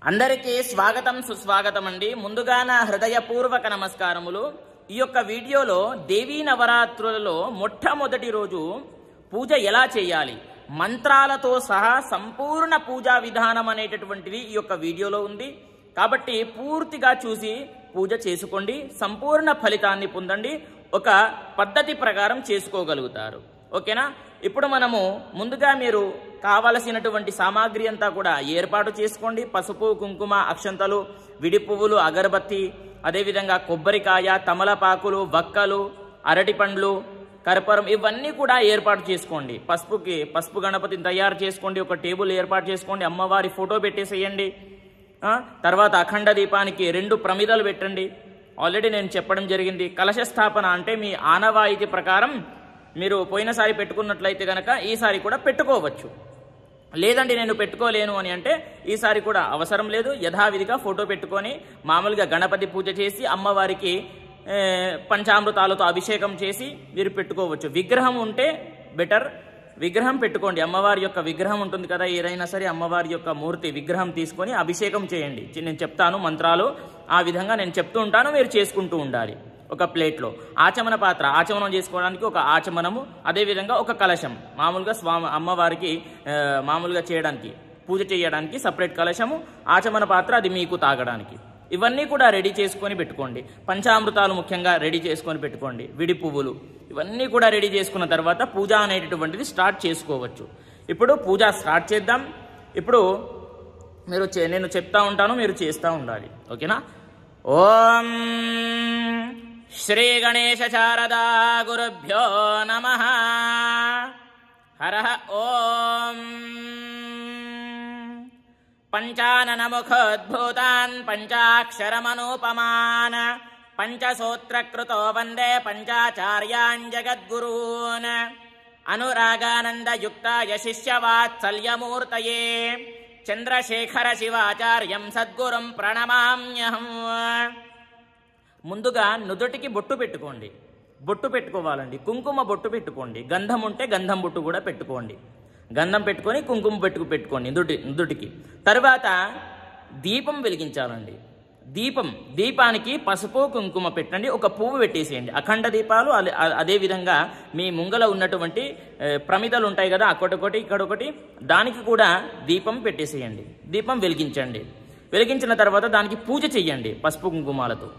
అందరికీ స్వాగతం సుస్వాగతం అండి. ముందుగా నా హృదయపూర్వక నమస్కారములు. ఈ యొక్క వీడియోలో దేవీ నవరాత్రులలో మొట్టమొదటి రోజు పూజ ఎలా చేయాలి, మంత్రాలతో సహా సంపూర్ణ పూజా విధానం అనేటటువంటిది ఈ యొక్క వీడియోలో ఉంది. కాబట్టి పూర్తిగా చూసి పూజ చేసుకోండి, సంపూర్ణ ఫలితాన్ని పొందండి, ఒక పద్ధతి ప్రకారం చేసుకోగలుగుతారు. ఓకేనా? ఇప్పుడు మనము ముందుగా మీరు కావలసినటువంటి సామాగ్రి అంతా కూడా ఏర్పాటు చేసుకోండి. పసుపు, కుంకుమ, అక్షంతలు, విడి పువ్వులు, అగరబత్తి, అదేవిధంగా కొబ్బరికాయ, తమలపాకులు, వక్కలు, అరటి పండ్లు, కర్పూరం, ఇవన్నీ కూడా ఏర్పాటు చేసుకోండి. పసుపు గణపతిని తయారు చేసుకోండి. ఒక టేబుల్ ఏర్పాటు చేసుకోండి. అమ్మవారి ఫోటో పెట్టేసేయండి. తర్వాత అఖండ దీపానికి 2 ప్రమిదలు పెట్టండి. ఆల్రెడీ నేను చెప్పడం జరిగింది. కలశ స్థాపన అంటే మీ ఆనవాయితీ ప్రకారం మీరు పోయినసారి పెట్టుకున్నట్లయితే కనుక ఈసారి కూడా పెట్టుకోవచ్చు. లేదండి నేను పెట్టుకోలేను అని అంటే ఈసారి కూడా అవసరం లేదు. యథావిధిగా ఫోటో పెట్టుకొని మామూలుగా గణపతి పూజ చేసి అమ్మవారికి పంచామృతాలతో అభిషేకం చేసి మీరు పెట్టుకోవచ్చు. విగ్రహం ఉంటే బెటర్, విగ్రహం పెట్టుకోండి. అమ్మవారి యొక్క విగ్రహం ఉంటుంది కదా, ఏదైనా సరే అమ్మవారి యొక్క మూర్తి విగ్రహం తీసుకొని అభిషేకం చేయండి. నేను చెప్తాను మంత్రాలు, ఆ విధంగా నేను చెప్తూ ఉంటాను, మీరు చేసుకుంటూ ఉండాలి. ఒక ప్లేట్లో ఆచమన పాత్ర, ఆచమనం చేసుకోవడానికి ఒక ఆచమనము, అదేవిధంగా ఒక కలశం, మామూలుగా అమ్మవారికి మామూలుగా చేయడానికి పూజ చేయడానికి సపరేట్ కలశము, ఆచమన పాత్ర అది మీకు తాగడానికి. ఇవన్నీ కూడా రెడీ చేసుకొని పెట్టుకోండి. పంచామృతాలు ముఖ్యంగా రెడీ చేసుకొని పెట్టుకోండి. విడి పువ్వులు ఇవన్నీ కూడా రెడీ చేసుకున్న తర్వాత పూజ అనేటటువంటిది స్టార్ట్ చేసుకోవచ్చు. ఇప్పుడు పూజ స్టార్ట్ చేద్దాం. ఇప్పుడు నేను చెప్తా ఉంటాను, మీరు చేస్తూ ఉండాలి. ఓకేనా? ఓం శ్రీ గణేశ శారదా గురుభ్యో నమః. హరః ఓం పంచాననముఖోద్భూతాన్ పంచాక్షరమనూపమాన్ పంచసూత్రకృతో వందే పంచాచార్యాన్ జగద్గురూన్ అనురాగానందయుక్తాయ శిష్యవాత్సల్యమూర్తయే చంద్రశేఖర శివాచార్యం సద్గురుం ప్రణమామ్యహం. ముందుగా నుదుటికి బొట్టు పెట్టుకోండి. బొట్టు పెట్టుకోవాలండి. కుంకుమ బొట్టు పెట్టుకోండి. గంధం ఉంటే గంధం బొట్టు కూడా పెట్టుకోండి. గంధం పెట్టుకొని కుంకుమ పెట్టుకోండి నుదుటికి. తర్వాత దీపం వెలిగించాలండి. దీపానికి పసుపు కుంకుమ పెట్టండి. ఒక పువ్వు పెట్టేసేయండి. అఖండ దీపాలు అదేవిధంగా మీ ముంగల ఉన్నటువంటి ప్రమిదలు ఉంటాయి కదా, అక్కడొకటి ఇక్కడొకటి, దానికి కూడా దీపం పెట్టేసేయండి. దీపం వెలిగించండి. వెలిగించిన తర్వాత దానికి పూజ చెయ్యండి. పసుపు కుంకుమాలతో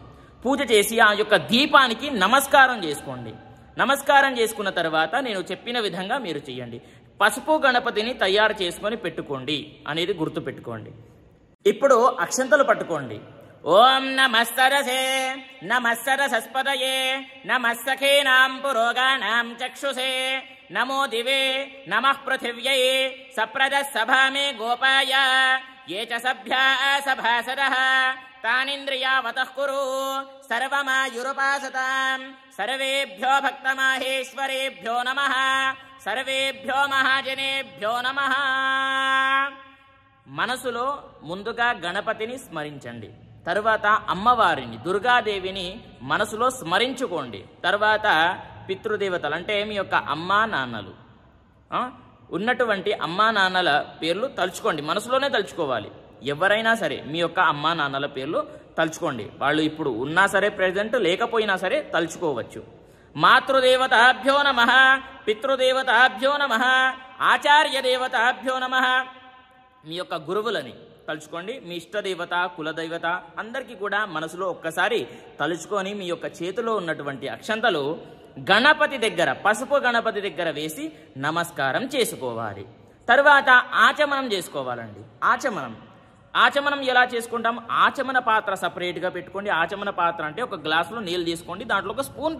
పూజ చేసి ఆ యొక్క దీపానికి నమస్కారం చేసుకోండి. నమస్కారం చేసుకున్న తర్వాత నేను చెప్పిన విధంగా మీరు చెయ్యండి. పసుపు గణపతిని తయారు చేసుకొని పెట్టుకోండి అనేది గుర్తు పెట్టుకోండి. ఇప్పుడు అక్షంతలు పట్టుకోండి. ఓం నమస్తరసే నమస్తరసస్పదయే నమస్తఖీనాం పురోగాణాం చక్షుషే నమో దివే నమః పృథివ్యై సప్రదస్సభామే గోపాయ ఏ చ సభ్యా సభాసదః తానింద్రియావతః కురు సర్వమాయురుపాసతాం సర్వేభ్యో భక్తమాహేశ్వరేభ్యో నమః సర్వేభ్యో మహాజనేభ్యో నమః. మనసులో ముందుగా గణపతిని స్మరించండి. తరువాత అమ్మవారిని దుర్గాదేవిని మనసులో స్మరించుకోండి. తర్వాత పితృదేవతలు అంటే మీ యొక్క అమ్మా నాన్నలు ఉన్నటువంటి అమ్మా నాన్నల పేర్లు తలుచుకోండి. మనసులోనే తలుచుకోవాలి. ఎవరైనా సరే మీ యొక్క అమ్మా నాన్నల పేర్లు తలుచుకోండి. వాళ్ళు ఇప్పుడు ఉన్నా సరే, ప్రెజెంట్ లేకపోయినా సరే తలుచుకోవచ్చు. మాతృదేవతాభ్యో నమః, పితృదేవతాభ్యో నమః, ఆచార్య దేవతాభ్యో నమః. మీ యొక్క గురువులని తలుచుకోండి. మీ ఇష్టదేవత, కులదైవత అందరికీ కూడా మనసులో ఒక్కసారి తలుచుకొని మీ యొక్క చేతిలో ఉన్నటువంటి అక్షంతలు గణపతి దగ్గర, పసుపు గణపతి దగ్గర వేసి నమస్కారం చేసుకోవాలి. తర్వాత ఆచమనం చేసుకోవాలండి. ఆచమనం ఎలా చేసుకుంటాం? ఆచమన పాత్ర సపరేట్గా పెట్టుకోండి. ఆచమన పాత్ర అంటే ఒక గ్లాసులో నీళ్ళు తీసుకోండి, దాంట్లో ఒక స్పూన్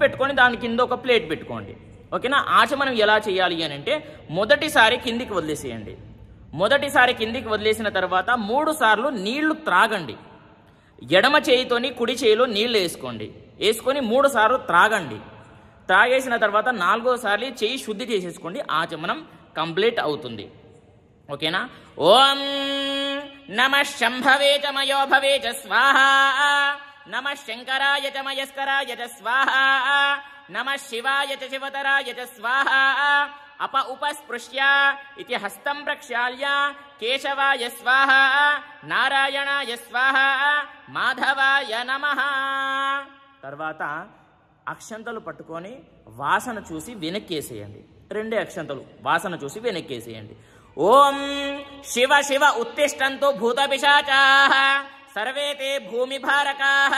పెట్టుకొని దాని కింద ఒక ప్లేట్ పెట్టుకోండి. ఓకేనా? ఆచమనం ఎలా చేయాలి అని అంటే మొదటిసారి కిందికి వదిలేసేయండి. మొదటిసారి కిందికి వదిలేసిన తర్వాత 3 సార్లు నీళ్లు త్రాగండి. ఎడమ చేయితోని కుడి చేయిలో నీళ్లు వేసుకొని 3 సార్లు త్రాగండి. త్రాగేసిన తర్వాత 4వ చేయి శుద్ధి చేసేసుకోండి. ఆచమనం కంప్లీట్ అవుతుంది. ఓకేనా? ఓం నమః శంభవే చ మయో భవే చ స్వాహా నమః శంకరాయ చ మయస్కరాయ చ స్వాహా నమః శివాయ చ శివతరాయ చ స్వాహా అప ఉపస్పృశ్య ఇతి హస్తం ప్రక్షాళ్య కేశవాయ స్వాహ నారాయణాయ స్వాహ మాధవాయ నమః. తర్వాత అక్షంతలు పట్టుకొని వాసన చూసి వెనక్కేసేయండి. 2 అక్షంతలు వాసన చూసి వెనక్కేసేయండి. ఓం శివ శివ ఉత్తిష్టంతు భూత పిశాచాః సర్వే తే భూమి భారకాః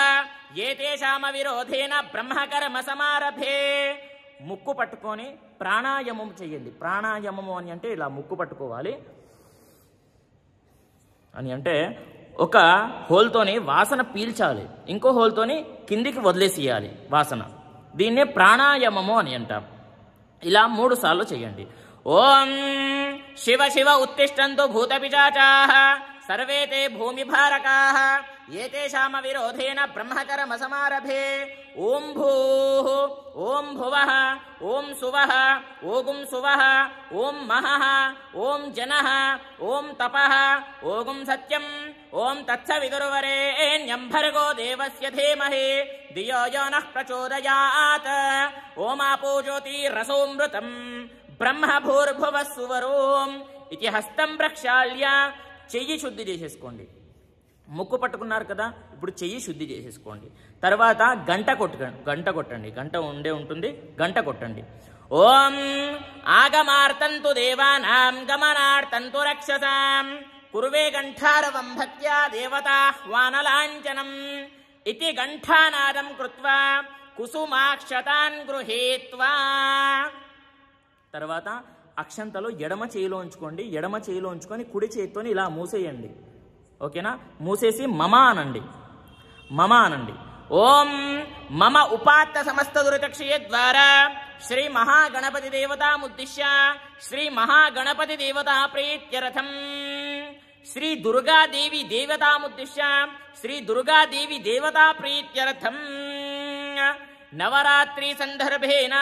ఏతేషామ విరోధేన బ్రహ్మకర్మ సమారభే. ముక్కు పట్టుకొని ప్రాణాయామం చెయ్యండి. ప్రాణాయామము అని అంటే ఇలా ముక్కు పట్టుకోవాలి అని అంటే ఒక హోల్తోని వాసన పీల్చాలి, ఇంకో హోల్తోని కిందికి వదిలేసేయాలి వాసన. దీన్నే ప్రాణాయామము అని అంటాం. ఇలా 3 సార్లు చేయండి. ఓం శివ శివ ఉత్తిష్టంతు భూత పిశాచాః సర్వే తే భూమి భారకాః ఏతేషామ విరోధేన బ్రహ్మకర్మ సమారభే. ఓం భూః ఓం భువః ఓం సువః ఓం సువః ఓం మహః ఓం జనః ఓం తపః ఓం సత్యం ఓం తత్సవితుర్వరేణ్యం భర్గో దేవస్య ధీమహి ధియో యో నః ప్రచోదయాత్. ఓమాపో జ్యోతిరసోమృతం బ్రహ్మ భూర్భువః సువరోం ఇతి హస్తం ప్రక్షాళ్య. చెయ్యి శుద్ధి చేసేసుకోండి. ముక్కు పట్టుకున్నారు కదా, ఇప్పుడు చెయ్యి శుద్ధి చేసేసుకోండి. తర్వాత గంట కొట్టండి. గంట ఉంటుంది, గంట కొట్టండి. ఓం ఆగమార్తంతు దేవానాం గమనార్తంతు రక్షసాం కుర్వే గంఠారవం భక్త్యా దేవతాహ్వానలాంఛనం ఇతి గంఠానాదం కృత్వా కుసుమాక్షతాన్ గృహీత్వా. తర్వాత అక్షంతలు ఎడమ చేయిలో ఉంచుకోండి. ఎడమ చేయిలో ఉంచుకొని కుడి చేతితోని ఇలా మూసేయండి. ఓకేనా? మూసేసి మమ అనండి. మమ అనండి. ఓం మమ ఉపాత్త సమస్త దురితక్షయ ద్వారా శ్రీ మహాగణపతి దేవతాముద్దిశ్య శ్రీ మహాగణపతి దేవతా ప్రీత్యర్థం శ్రీ దుర్గాదేవి దేవతాముద్దిశ్య శ్రీ దుర్గాదేవి దేవతా ప్రీత్యర్థం నవరాత్రి సందర్భేన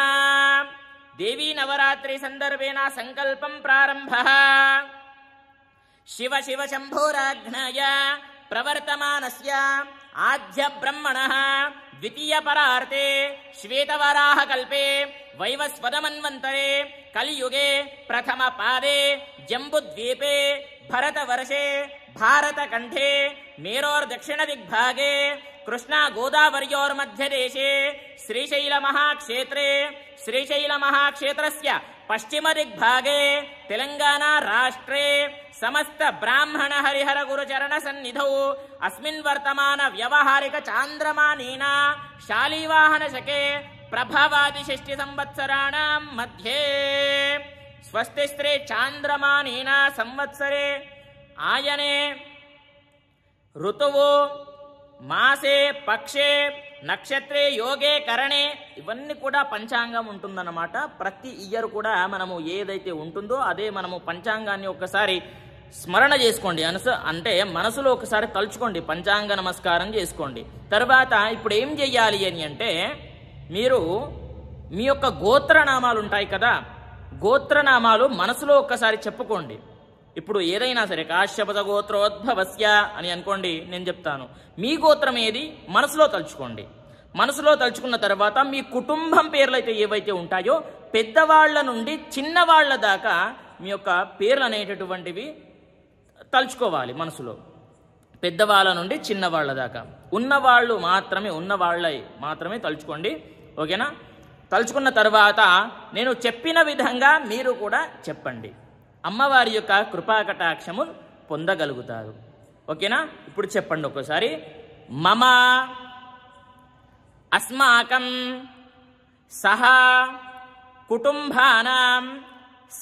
దేవీ నవరాత్రి సందర్భేన సంకల్పం ప్రారంభః. శివ శివ శంభోరాజ్ఞాయ ప్రవర్తమానస్య ఆద్య బ్రహ్మణః ద్వితీయ పరార్తే శ్వేతవరాహ కల్పే వైవస్వతమన్వంతరే కలియుగే ప్రథమ పాదే జంబుద్వీపే భరతవర్షే భారతకంఠే మేరోర్దక్షిణ దిగ్భాగే కృష్ణా గోదావర్యోర్మధ్యదేశే శ్రీశైలమహాక్షేత్రే శ్రీశైలమహాక్షేత్రస్య పశ్చిమ దిగ్భాగే తెలంగాణ రాష్ట్రే సమస్త బ్రాహ్మణ హరిహర గురుచరణ సన్నిధౌ అస్మిన్ వర్తమాన వ్యవహారిక చాంద్రమానేన శాలీవాహన శకే ప్రభవాది షష్ఠి సంవత్సరాణం మధ్యే స్వస్తిస్త్రే చాంద్రమానేన సంవత్సరే ఆయనే ఋతువు మాసే పక్షే నక్షత్రే యోగే కరణే ఇవన్నీ కూడా పంచాంగం ఉంటుందన్నమాట. ప్రతి ఇయర్ కూడా మనము ఏదైతే ఉంటుందో అదే మనము పంచాంగాన్ని ఒకసారి స్మరణ చేసుకోండి. అంటే మనసులో ఒకసారి తలుచుకోండి, పంచాంగ నమస్కారం చేసుకోండి. తర్వాత ఇప్పుడు ఏం చెయ్యాలి అని అంటే మీరు మీ యొక్క గోత్రనామాలు ఉంటాయి కదా, గోత్రనామాలు మనసులో ఒక్కసారి చెప్పుకోండి. ఇప్పుడు ఏదైనా సరే కాశ్యపద గోత్రోద్భవస్య అని అనుకోండి, నేను చెప్తాను. మీ గోత్రం ఏది మనసులో తలుచుకోండి. మనసులో తలుచుకున్న తర్వాత మీ కుటుంబం పేర్లు అయితే ఏవైతే ఉంటాయో పెద్దవాళ్ల నుండి చిన్నవాళ్ల దాకా మీ యొక్క పేర్లు అనేటటువంటివి తలుచుకోవాలి మనసులో. పెద్దవాళ్ళ నుండి చిన్నవాళ్ల దాకా ఉన్నవాళ్ళు మాత్రమే తలుచుకోండి. ఓకేనా? తలుచుకున్న తర్వాత నేను చెప్పిన విధంగా మీరు కూడా చెప్పండి. అమ్మవారి యొక్క కృపాకటాక్షము పొందగలుగుతారు. ఓకేనా? ఇప్పుడు చెప్పండి ఒకసారి. మమ అస్మాకం సహ కుటుంబానాం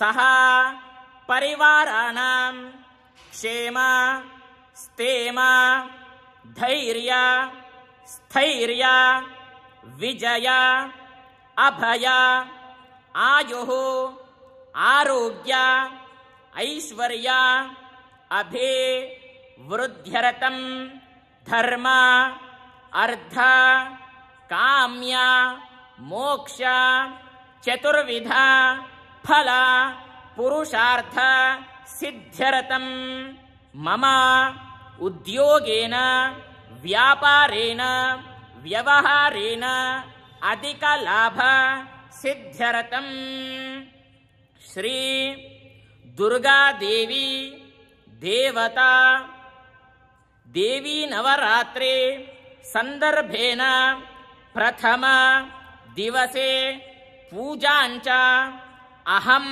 సహ పరివారాణాం క్షేమ స్థేమ ధైర్య స్థైర్య విజయ అభయ ఆయుః ఆరోగ్య ఐశ్వర్య అభే వృద్ధ్యరతం ధర్మ అర్థ కామ్య మోక్ష చతుర్విధ ఫల పురుషార్థ సిద్ధ్యరతం మమ ఉద్యోగేన వ్యాపారేణ వ్యవహారేణ అధిక లాభ సిద్ధ్యరతం శ్రీ దుర్గాదేవి దేవత దేవీ నవరాత్రి సందర్భేన ప్రథమ దివసే పూజాంచ అహం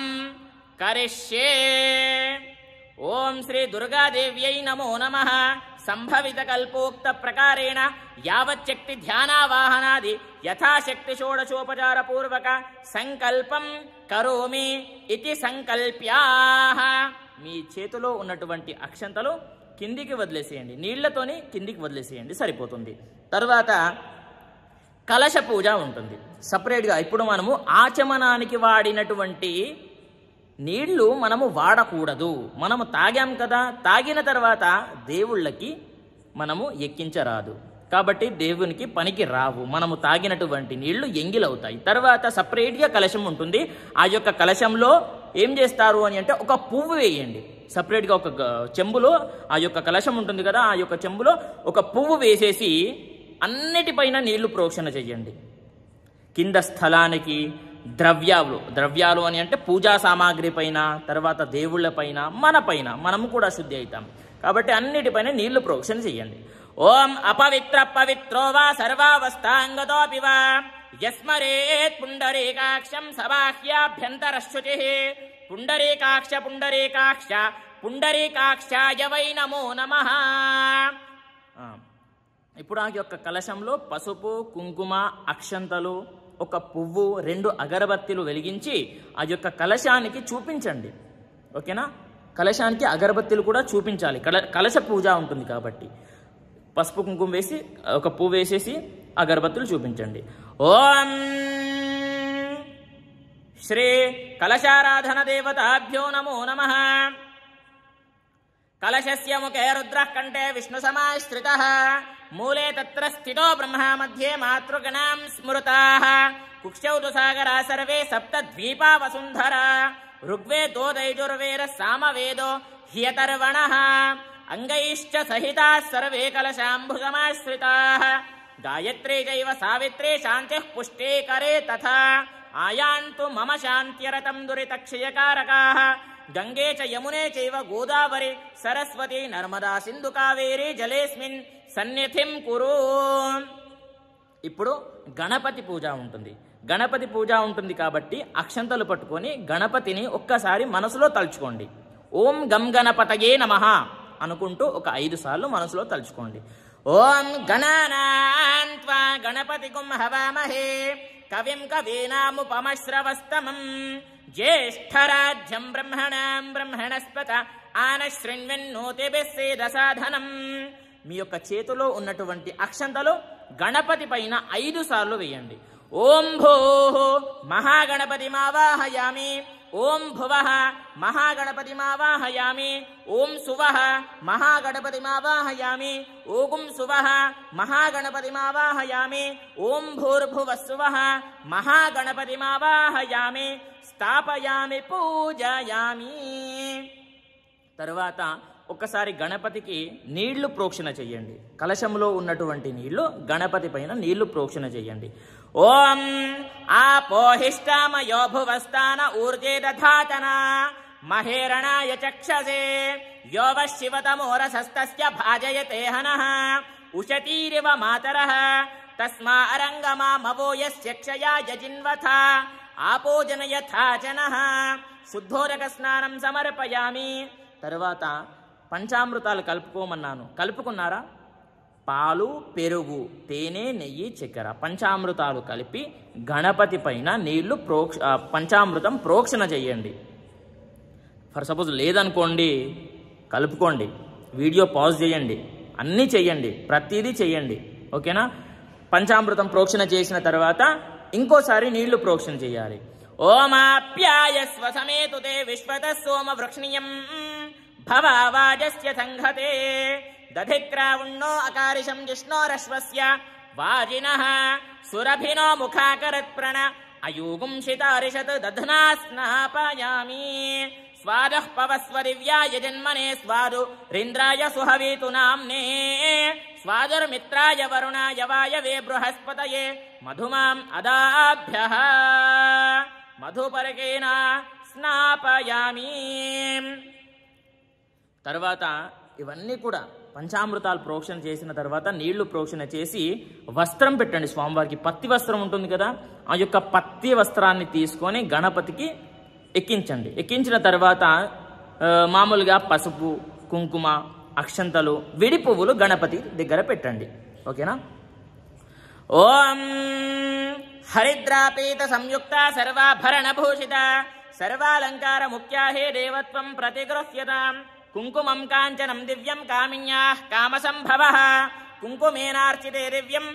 కరిష్యే. ఓం శ్రీ దుర్గాదేవ్యై నమో నమః. సంభవిత కల్పోక్త ప్రకారేణ యావచ్చక్తి ధ్యానావాహనాది యథాశక్తి షోడశోపచార పూర్వక సంకల్పం కరోమి ఇతి సంకల్ప్యాః. మీ చేతిలో ఉన్నటువంటి అక్షంతలు కిందికి వదిలేసేయండి, నీళ్లతోని కిందికి వదిలేసేయండి, సరిపోతుంది. తర్వాత కలశ పూజ ఉంటుంది సపరేట్గా. ఇప్పుడు మనము ఆచమనానికి వాడినటువంటి నీళ్లు మనము వాడకూడదు. మనము తాగాం కదా, తాగిన తర్వాత దేవుళ్ళకి మనము ఎక్కించరాదు, కాబట్టి దేవునికి పనికి రావు. మనము తాగినటువంటి నీళ్లు ఎంగిలవుతాయి. తర్వాత సపరేట్గా కలశం ఉంటుంది. ఆ యొక్క కలశంలో ఏం చేస్తారు అని అంటే ఒక పువ్వు వేయండి. సపరేట్గా ఒక చెంబులో ఆ యొక్క కలశం ఉంటుంది కదా, ఆ యొక్క చెంబులో ఒక పువ్వు వేసేసి అన్నిటిపైన నీళ్లు ప్రోక్షణ చెయ్యండి. కింద స్థలానికి ద్రవ్యాలు అని అంటే పూజా సామాగ్రి పైన, తర్వాత దేవుళ్ళ పైన, మన పైన మనము కూడా శుద్ధి అవుతాం. కాబట్టి అన్నిటిపైన నీళ్లు ప్రోక్షణ చెయ్యండి. ఓం అపవిత్ర పవిత్రో వా సర్వావస్థాంగతోపి వా యస్మరేత్ పుండరీకాక్షం సబాహ్యాభ్యంతరశుచి. పుండరీకాక్ష పుండరీకాక్ష పుండరీకాక్షాయ వై నమో నమః. ఇప్పుడు ఆ యొక్క కలశంలో పసుపు, కుంకుమ, అక్షంతలు, ఒక పువ్వు, 2 అగరబత్తీలు వెలిగించి ఆ యొక్క కలశానికి చూపించండి. ఓకేనా? కలశానికి అగరబత్తీలు కూడా చూపించాలి. కలశ పూజ ఉంటుంది కాబట్టి పసుపు కుంకుమ వేసి ఒక పువ్వు వేసేసి అగరబత్తులు చూపించండి. ఓం శ్రీ కలశారాధన దేవతాభ్యో నమో నమః. కలశస్య ముఖే రుద్రః కంఠే విష్ణు సమాశ్రితః మూలే తత్ర స్థితో బ్రహ్మ మధ్యే మాతృగణాం స్మృతాః కుక్షౌ తు సాగరా సర్వే సప్త ద్వీపా వసుంధరా ఋగ్వేదో యజుర్వేద సామవేదో హ్యతర్వణః అంగైశ్చ సహితాః సర్వే కలశాంబుసమాశ్రితాః గాయత్రీ చైవ సావిత్రీ శాంతిః పుష్టే కరే తథా ఆయాంతు మమ శాంత్యరతం దురితక్షయకారకాః గంగే చ యమునే చైవ గోదావరి సరస్వతి నర్మదా సింధు కావేరీ జలేస్మిన్ సన్నిధిం కురు. ఇప్పుడు గణపతి పూజ ఉంటుంది. గణపతి పూజ ఉంటుంది కాబట్టి అక్షంతలు పట్టుకొని గణపతిని ఒక్కసారి మనసులో తలుచుకోండి. ఓం గం గణపతయే నమః అనుకుంటూ ఒక 5 సార్లు మనసులో తలుచుకోండి. ఓం గణానాం త్వా గణపతిగుం హవామహే కవిం కవీనాముపమశ్రవస్తమం జ్యేష్ఠరాజ్యం బ్రహ్మణాం బ్రహ్మణస్పత ఆనశృణ్వన్నోతిభిస్సేదసాధనం. మీ యొక్క చేతిలో ఉన్నటువంటి అక్షంతలు గణపతి పైన 5 సార్లు వేయండి. ఓం భూః మహాగణపతిమావాహయామి. ఓం భువః మహాగణపతిమావాహయామి. ఓం సువః మహాగణపతిమావాహయామి. ఓం సువః మహాగణపతిమావాహయామి. ఓం భూర్భువస్సువః మహాగణపతిమావాహయామి. స్థాపయామి పూజయామి. తరువాత ఒక్కసారి గణపతికి నీళ్లు ప్రోక్షణ చెయ్యండి. కలశంలో ఉన్నటువంటి నీళ్లు గణపతి పైన నీళ్లు ప్రోక్షణ చెయ్యండి. ఓం ఆపోహిష్టామయో భువస్థాన ఊర్జే దధాతన మహేరణాయ చక్షసే యోవ శివతమోరసస్తస్య భాజయతే హనః ఉషతీరివ మాతరః తస్మా అరంగమామవో యస్య క్షయాయ జిన్వథ ఆపోజనయథాచనః శుద్ధోదక స్నానం సమర్పయామి. తరువాత పంచామృతాలు కలుపుకోమన్నాను, కలుపుకున్నారా? పాలు, పెరుగు, తేనె, నెయ్యి, చక్కెర పంచామృతాలు కలిపి గణపతి పైన నీళ్లు పంచామృతం ప్రోక్షణ చెయ్యండి. ఫర్ సపోజ్ లేదనుకోండి, కలుపుకోండి, వీడియో పాజ్ చేయండి, అన్నీ చెయ్యండి, ప్రతిదీ చెయ్యండి. ఓకేనా? పంచామృతం ప్రోక్షణ చేసిన తర్వాత ఇంకోసారి నీళ్లు ప్రోక్షణ చేయాలి. ఓమాప్యాయస్వ సమేతుతే విశ్వత సోమ వృక్ష్ణీయం భవావాజస్య సంఘతే దధిక్రావుణ్ణో అకారిషం జిష్ణోరశ్వస్య వాజినః సురభినో ముఖాకరత్ప్రణ అయూగుంషితారిషత్ దధ్నా స్నాపయామి. స్వాదః పవస్వ దివ్యాయ జన్మనే స్వాదు రింద్రాయ సుహవీతు నామ్నే స్వాదుర్మిత్రాయ వరుణాయ వాయవే బృహస్పతయే మధుమాం అదాభ్యః మధుపరకేన స్నాపయామి. తర్వాత ఇవన్నీ కూడా పంచామృతాలు ప్రోక్షణ చేసిన తర్వాత నీళ్లు ప్రోక్షణ చేసి వస్త్రం పెట్టండి స్వామివారికి. పత్తి వస్త్రం ఉంటుంది కదా, ఆ యొక్క పత్తి వస్త్రాన్ని తీసుకొని గణపతికి ఎక్కించండి. ఎక్కించిన తర్వాత మామూలుగా పసుపు, కుంకుమ, అక్షంతలు, విడి పువ్వులు గణపతి దగ్గర పెట్టండి. ఓకేనా? ఓం హరిద్రాపీత సంయుక్త సర్వాభరణ భూషిత సర్వాలంకార ముఖ్యా హే దేవత్వం ప్రతిగృహ్యతాం కుంకుమం కాంచనం దివ్యం కామిన్యాః కామసంభవః కుంకుమేనార్చితే దివ్యం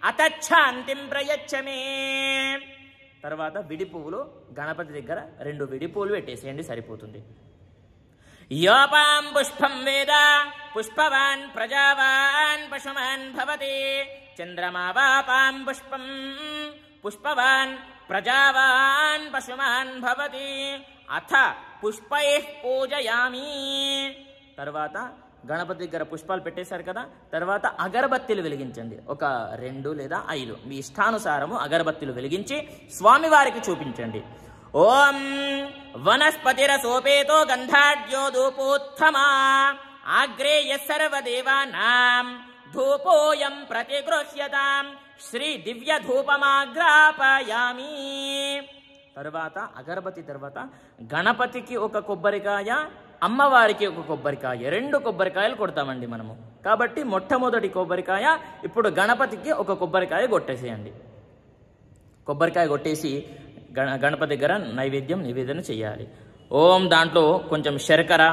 అతచ్ఛాంతిం ప్రయచ్చమే. తర్వాత విడి పువ్వులు గణపతి దగ్గర 2 విడి పువ్వులు పెట్టేసేయండి, సరిపోతుంది. యోపాం పుష్పం వేద పుష్పవాన్ ప్రజావాన్ పశుమాన్ భవతి చంద్రమా వాపాం పుష్పం పుష్పవాన్ ప్రజావాన్ పశుమాన్ భవతి అథ పుష్పైః పూజయామి. తర్వాత గణపతి దగ్గర పుష్పాలు పెట్టేశారు కదా, తర్వాత అగరబత్తీలు వెలిగించండి. ఒక 2 లేదా 5 మీ ఇష్టానుసారము అగరబత్తీలు వెలిగించి స్వామివారికి చూపించండి. ఓం వనస్పతిరసోపేతో గంధాఢ్యో ధూపోత్తమా ఆగ్రేయ సర్వదేవానాం ధూపోయం ప్రతిగృహ్యతాం శ్రీ దివ్య ధూపమాగ్రాపయామి. తర్వాత అగరబత్తి తర్వాత గణపతికి ఒక కొబ్బరికాయ, అమ్మవారికి ఒక కొబ్బరికాయ, 2 కొబ్బరికాయలు కొడతామండి మనము. కాబట్టి మొట్టమొదటి కొబ్బరికాయ ఇప్పుడు గణపతికి ఒక కొబ్బరికాయ కొట్టేసేయండి. కొబ్బరికాయ కొట్టేసి గణపతి దగ్గర నివేదన చేయాలి. ఓం దాంట్లో కొంచెం శర్కర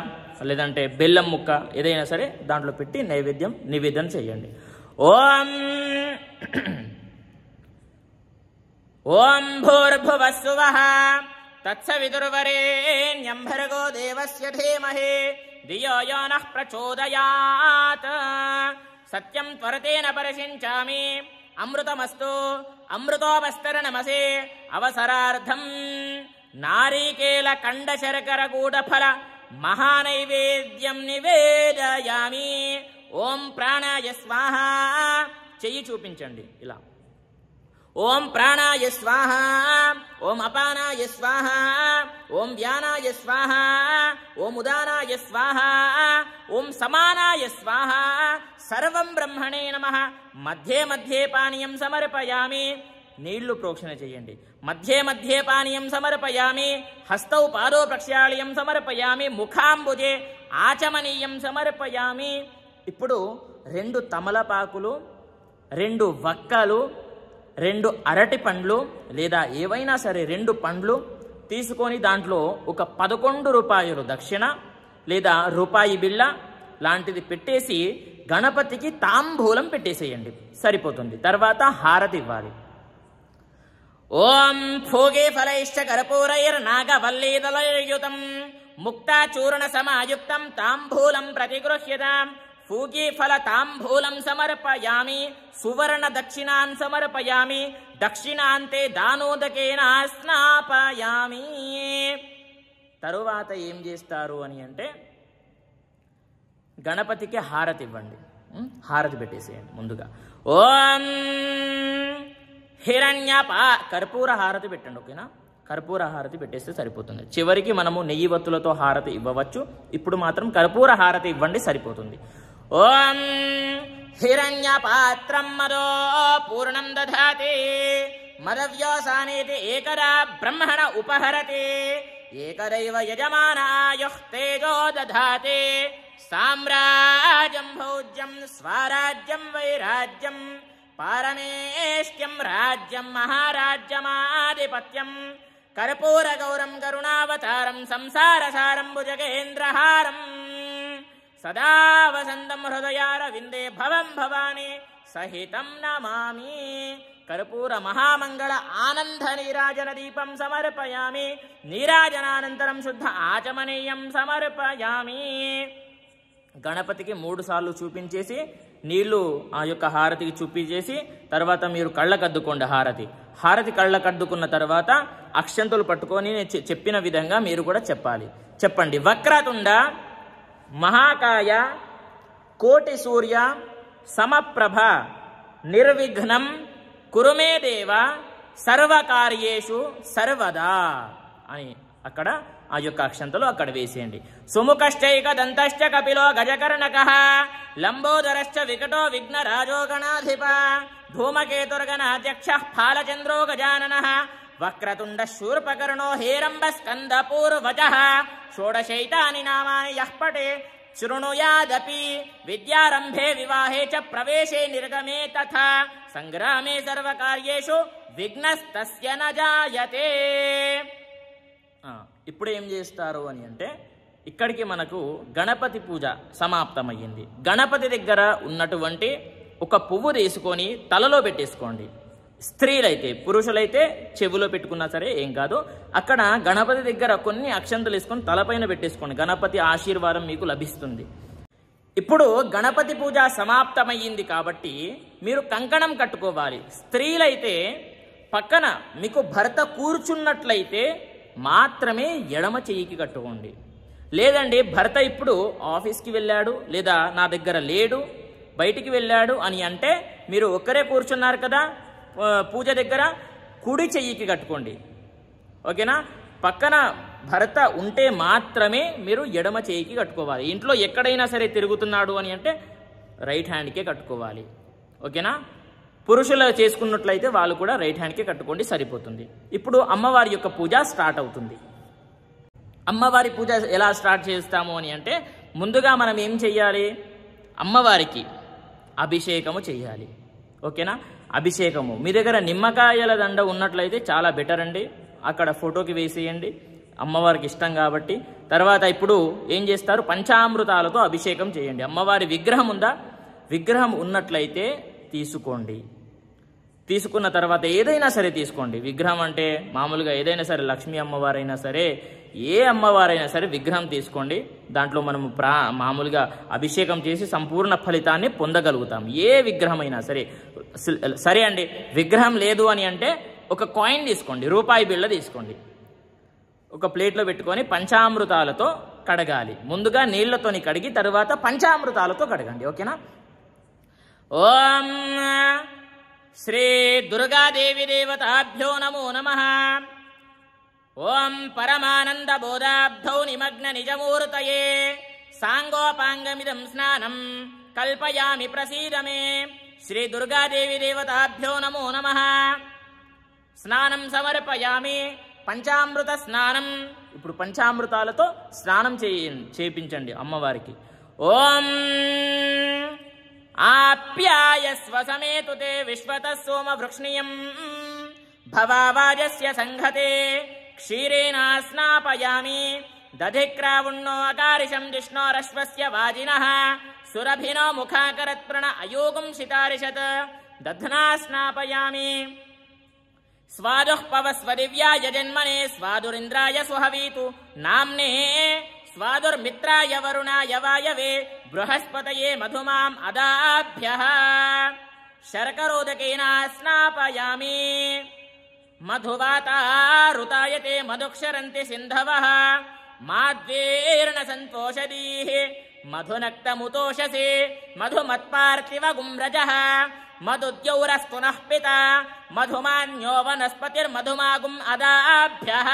లేదంటే బెల్లం ముక్క ఏదైనా సరే దాంట్లో పెట్టి నివేదన చేయండి. ఓం భూర్భువస్సువః తత్సవితుర్వరేణ్యం భర్గో దేవస్య ధీమహి ధియో యో నః ప్రచోదయాత్ సత్యం త్వరతేన పరిశించామి అమృతమస్తు అమృతోపస్తరణమసే అవసరార్థం నారీకేల కండ శర్కర గూఢఫల మహానైవేద్యం నివేదయామి. ఓం ప్రాణాయ స్వాహ, చెయ్యి చూపించండి ఇలా. ఓం ప్రాణాయ స్వాహ, ఓం అపానాయ స్వాహ, ఓం వ్యానాయ స్వాహ, ఓం ఉదానాయ స్వాహ, ఓం సమానాయ స్వాహ, సర్వం బ్రహ్మణే నమః. మధ్యే మధ్యే పానీయం సమర్పయామి. నీళ్లు ప్రోక్షణ చేయండి. మధ్యే మధ్యే పానీయం సమర్పయామి. హస్తౌ పాదో ప్రక్షాళీయం సమర్పయామి. ముఖాంబుజే ఆచమనీయం సమర్పయామి. ఇప్పుడు 2 తమలపాకులు, 2 వక్కలు, 2 అరటి పండ్లు లేదా ఏవైనా సరే 2 పండ్లు తీసుకొని దాంట్లో ఒక 11 రూపాయలు దక్షిణ లేదా రూపాయి బిళ్ళ లాంటిది పెట్టేసి గణపతికి తాంబూలం పెట్టేసేయండి, సరిపోతుంది. తర్వాత హారతి ఇవ్వాలి. ఓం భోగే ఫలైశ్చ కర్పూరైర్నాగవల్లీదళయుతం ముక్తాచూర్ణ సమాయుక్తం తాంబూలం ప్రతిగృహ్యతాం ఫూగీఫల తాంబూలం సమర్పయామి. సువర్ణ దక్షిణాన్ సమర్పయామి. దక్షిణాంతే దానోదకేన స్నాపయామి. తరువాత ఏం చేస్తారు అని అంటే గణపతికి హారతి ఇవ్వండి. హారతి పెట్టేసేయండి ముందుగా. ఓం కర్పూర హారతి పెట్టండి. ఓకేనా? కర్పూర హారతి పెట్టేస్తే సరిపోతుంది. చివరికి మనము నెయ్యి వత్తులతో హారతి ఇవ్వవచ్చు. ఇప్పుడు మాత్రం కర్పూర హారతి ఇవ్వండి, సరిపోతుంది. ఓం హిరణ్యపాత్రం మదో పూర్ణం దధాతి మదవ్యోసానేతి ఏకదా బ్రహ్మణ ఉపహరతి ఏకదైవ యజమానాయుః తేజో దధాతి సామ్రాజ్యం భౌజ్యం స్వరాజ్యం వైరాజ్యం పారమేష్ట్యం రాజ్యం మహారాజ్యమాధిపత్యం కర్పూర గౌరం కరుణావతారం సంసారసారం భుజగేంద్రహారం సదా వసంతం హృదయారవిందే భవం భవాని సహితం నమామి. కర్పూర మహామంగళ ఆనంద నీరాజన దీపం సమర్పయామి. నీరాజనానంతరం శుద్ధ ఆచమనీయం సమర్పయామి. గణపతికి 3 సార్లు చూపించేసి నీళ్లు ఆ యొక్క హారతికి చూపించేసి తర్వాత మీరు కళ్ళకద్దుకోండి. హారతి కళ్ళకద్దుకున్న తర్వాత అక్షంతులు పట్టుకొని నేను చెప్పిన విధంగా మీరు కూడా చెప్పండి. వక్రతుండ మహాకాయ కోటి సూర్య సమప్రభ నిర్విఘ్నం కురుమే దేవ సర్వకార్యేషు సర్వదా అని అక్కడ ఆ యొక్క అక్షంతలు అక్కడ వేసేయండి. సుముఖశ్చైక దంతశ్చ కపిలో గజకర్ణకః లంబోదరశ్చ వికటో విఘ్నరాజో గణాధిప ధూమకేతుర్గణాధ్యక్షః ఫాలచంద్రో గజాననః వక్రతుండ శూర్పకర్ణో హేరంబ స్కందపూర్వజః షోడశైతాని నామాని యః పఠే శృణుయాదపి విద్యారంభే వివాహే చ ప్రవేశే నిర్గమే తథా సంగ్రామే సర్వకార్యేషు విఘ్నస్తస్య న జాయతే. ఇప్పుడు ఏం చేస్తారు అని అంటే ఇక్కడికి మనకు గణపతి పూజ సమాప్తమయ్యింది. గణపతి దగ్గర ఉన్నటువంటి ఒక పువ్వు తీసుకొని తలలో పెట్టేసుకోండి. స్త్రీలైతే, పురుషులైతే చెవిలో పెట్టుకున్నా సరే ఏం కాదు. అక్కడ గణపతి దగ్గర కొన్ని అక్షంతలు వేసుకొని తలపైన పెట్టేసుకోండి. గణపతి ఆశీర్వాదం మీకు లభిస్తుంది. ఇప్పుడు గణపతి పూజ సమాప్తమయ్యింది కాబట్టి మీరు కంకణం కట్టుకోవాలి. స్త్రీలైతే పక్కన మీకు భర్త కూర్చున్నట్లయితే మాత్రమే ఎడమ చెయ్యికి కట్టుకోండి. లేదండి భర్త ఇప్పుడు ఆఫీస్కి వెళ్ళాడు లేదా నా దగ్గర లేడు బయటికి వెళ్ళాడు అని అంటే మీరు ఒక్కరే కూర్చున్నారు కదా పూజ దగ్గర, కుడి చెయ్యికి కట్టుకోండి. ఓకేనా? పక్కన భర్త ఉంటే మాత్రమే మీరు ఎడమ చెయ్యికి కట్టుకోవాలి. ఇంట్లో ఎక్కడైనా సరే తిరుగుతున్నాడు అని అంటే రైట్ హ్యాండ్కే కట్టుకోవాలి. ఓకేనా? పురుషులు చేసుకున్నట్లయితే వాళ్ళు కూడా రైట్ హ్యాండ్కే కట్టుకోండి, సరిపోతుంది. ఇప్పుడు అమ్మవారి యొక్క పూజ స్టార్ట్ అవుతుంది. అమ్మవారి పూజ ఎలా స్టార్ట్ చేస్తాము అని అంటే ముందుగా మనం ఏం చెయ్యాలి? అమ్మవారికి అభిషేకము చెయ్యాలి. ఓకేనా? అభిషేకము మీ దగ్గర నిమ్మకాయల దండ ఉన్నట్లయితే చాలా బెటర్ అండి. అక్కడ ఫోటోకి వేసేయండి, అమ్మవారికి ఇష్టం కాబట్టి. తర్వాత ఇప్పుడు ఏం చేస్తారు? పంచామృతాలతో అభిషేకం చేయండి. అమ్మవారి విగ్రహం ఉందా? విగ్రహం ఉన్నట్లయితే తీసుకోండి. తీసుకున్న తర్వాత ఏదైనా సరే తీసుకోండి. విగ్రహం అంటే మామూలుగా ఏదైనా సరే, లక్ష్మీ అమ్మవారైనా సరే, ఏ అమ్మవారైనా సరే విగ్రహం తీసుకోండి. దాంట్లో మనము మామూలుగా అభిషేకం చేసి సంపూర్ణ ఫలితాన్ని పొందగలుగుతాం. ఏ విగ్రహం అయినా సరే. సరే అండి, విగ్రహం లేదు అని అంటే ఒక కాయిన్ తీసుకోండి, రూపాయి బిళ్ళ తీసుకోండి. ఒక ప్లేట్లో పెట్టుకొని పంచామృతాలతో కడగాలి. ముందుగా నీళ్లతోని కడిగి తర్వాత పంచామృతాలతో కడగండి. ఓకేనా? ఓం శ్రీ దుర్గాదేవి దేవతాభ్యో నమో నమః. ఓం పరమానంద బోధాబ్ధౌ నిమగ్న నిజమూర్తయే సాంగోపాంగమిదం స్నానం కల్పయామి ప్రసీదమే. శ్రీ దుర్గాదేవి దేవతాభ్యో నమో నమః. స్నానం సమర్పయామి. పంచామృత స్నానం. ఇప్పుడు పంచామృతాలతో స్నానం చేయించండి అమ్మవారికి. ఓం ఆప్యాయస్వ సమేతుతే విశ్వతః సోమ వృక్ష్ణియం భవావాజస్య సంఘతే క్షీరేణ స్నాపయామి. దధిక్రావుణ్ణో అకారిషం జిష్ణోరశ్వస్య వాజినః సురభినో ముఖాకరత్ప్రణ అయోగం శితారిషత్ దధ్నా స్నాపయామి. స్వాదుః పవస్వదివ్యాయ జన్మనే స్వాదురింద్రాయ సుహవీతు నామ్నే స్వాదుర్మిత్రాయ వరుణాయ వాయవే బృహస్పతయే మధుమాం అదాభ్యః. శర్కరోదకేన స్నాపయామి. మధువాతారుతాయతే మధుక్షరంతి సింధవః మాద్వేర్ణ సంతోషదీః మధునక్తముతోషసే మధుమత్పార్థివ గుమ్రజః మధుద్యౌరస్తునః పితా మధుమాన్యో వనస్పతిర్మధుమాగుం అదాభ్యః.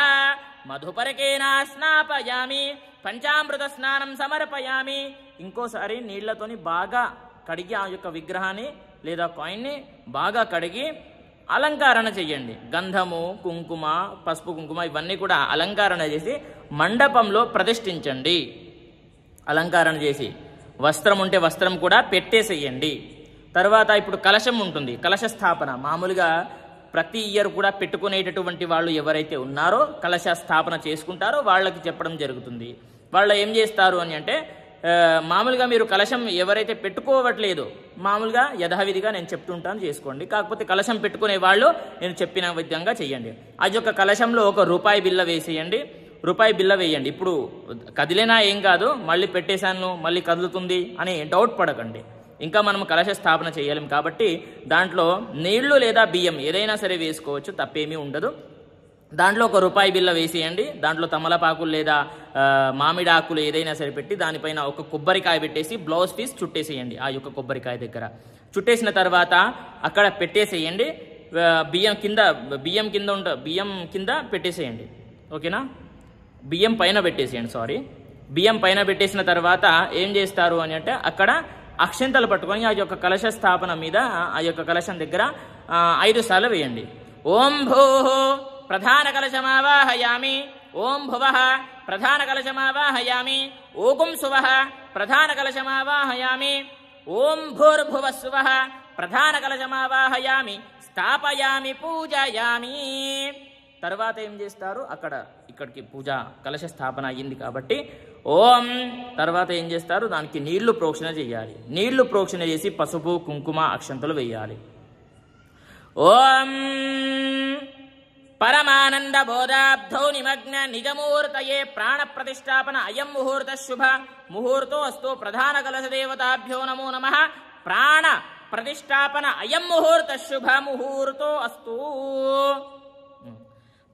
మధుపరకేన స్నాపయామి. పంచామృత స్నానం సమర్పయామి. ఇంకోసారి నీళ్లతోని బాగా కడిగి ఆ యొక్క విగ్రహాన్ని లేదా కాయిన్ని బాగా కడిగి అలంకరణ చెయ్యండి. గంధము, కుంకుమ, పసుపు కుంకుమ ఇవన్నీ కూడా అలంకరణ చేసి మండపంలో ప్రతిష్ఠించండి. అలంకరణ చేసి వస్త్రం ఉంటే వస్త్రం కూడా పెట్టేసేయండి. తర్వాత ఇప్పుడు కలశం ఉంటుంది, కలశ స్థాపన. మామూలుగా ప్రతి ఇయర్ కూడా పెట్టుకునేటటువంటి వాళ్ళు ఎవరైతే ఉన్నారో కలశ స్థాపన చేసుకుంటారో వాళ్ళకి చెప్పడం జరుగుతుంది. వాళ్ళు ఏం చేస్తారు అని అంటే మామూలుగా మీరు కలశం ఎవరైతే పెట్టుకోవట్లేదు మామూలుగా యథావిధిగా నేను చెప్తుంటాను చేసుకోండి. కాకపోతే కలశం పెట్టుకునే వాళ్ళు నేను చెప్పిన విధంగా చెయ్యండి. అది యొక్క కలశంలో ఒక రూపాయి బిళ్ళ వేసేయండి, రూపాయి బిళ్ళ వేయండి. ఇప్పుడు కదిలేనా ఏం కాదు, మళ్ళీ పెట్టేశాను మళ్ళీ కదులుతుంది అని డౌట్ పడకండి. ఇంకా మనం కలశ స్థాపన చేయలేం కాబట్టి దాంట్లో నీళ్లు లేదా బియ్యం ఏదైనా సరే వేసుకోవచ్చు, తప్పేమీ ఉండదు. దాంట్లో ఒక రూపాయి బిళ్ళ వేసేయండి. దాంట్లో తమలపాకులు లేదా మామిడి ఆకులు ఏదైనా సరే పెట్టి దానిపైన ఒక కొబ్బరికాయ పెట్టేసి బ్లౌజ్ పీస్ చుట్టేసేయండి. ఆ యొక్క కొబ్బరికాయ దగ్గర చుట్టేసిన తర్వాత అక్కడ పెట్టేసేయండి. బియ్యం కింద పెట్టేసేయండి. ఓకేనా? బియ్యం పైన పెట్టేసేయండి. బియ్యం పైన పెట్టేసిన తర్వాత ఏం చేస్తారు అని అంటే అక్కడ అక్షంతలు పట్టుకొని ఆ యొక్క కలశ స్థాపన మీద ఆ యొక్క కలశం దగ్గర 5 సార్లు వేయండి. ఓం భూః ప్రధాన కలశమావాహయామి, ఓం భువః ప్రధాన కలశమావాహయామి, ఓం సువః ప్రధాన కలశమావాహయామి, ఓం భూర్భువస్సువః ప్రధాన కలశమావాహయామి, స్థాపయామి పూజయామి. తర్వాత ఏం చేస్తారు, ఇక్కడికి పూజ కలశ స్థాపన అయ్యింది కాబట్టి ఓం తర్వాత ఏం చేస్తారు, దానికి నీళ్లు ప్రోక్షణ చేయాలి. నీళ్లు ప్రోక్షణ చేసి పసుపు కుంకుమ అక్షంతలు వేయాలి. ఓం పరమానంద బోధాబ్ధౌ నిమగ్న నిజముహూర్తయే ప్రాణ ప్రతిష్టాపన అయం ముహూర్త శుభ ముహూర్తో అస్తు ప్రధాన కలశ దేవతాభ్యో నమో నమః ప్రాణ ప్రతిష్టాపన అయం ముహూర్త శుభ ముహూర్తో అస్తు.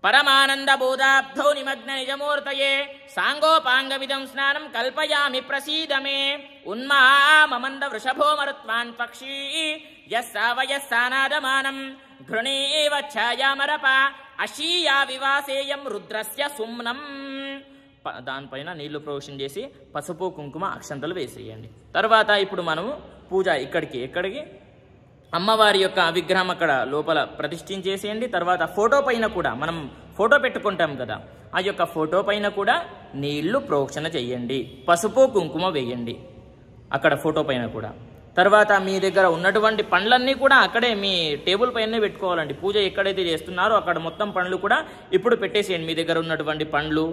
పరమానంద బోధాబ్ధౌ నిమగ్న నిజమూర్తయే సాంగోపాంగమిదం స్నానం కల్పయామి ప్రసీదమే ఉన్మామమంద వృషభో మరుత్వాన్ పక్షీ యస్సావయస్సానాదమానం ఘృణీవ ఛాయామరప అశీయా వివాసేయం రుద్రస్య సుమ్నం. దానిపైన నీళ్లు ప్రోక్షణ చేసి పసుపు కుంకుమ అక్షంతలు వేసేయండి. తర్వాత ఇప్పుడు మనము పూజ ఎక్కడికి అమ్మవారి యొక్క విగ్రహం అక్కడ లోపల ప్రతిష్ఠించేసేయండి. తర్వాత ఫోటో పైన కూడా మనం ఫోటో పెట్టుకుంటాం కదా, ఆ యొక్క ఫోటో పైన కూడా నీళ్లు ప్రోక్షణ చేయండి, పసుపు కుంకుమ వేయండి అక్కడ ఫోటో పైన కూడా. తర్వాత మీ దగ్గర ఉన్నటువంటి పండ్లన్నీ కూడా అక్కడే మీ టేబుల్ పైనే పెట్టుకోవాలండి. పూజ ఎక్కడైతే చేస్తున్నారో అక్కడ మొత్తం పండ్లు కూడా ఇప్పుడు పెట్టేసేయండి. మీ దగ్గర ఉన్నటువంటి పండ్లు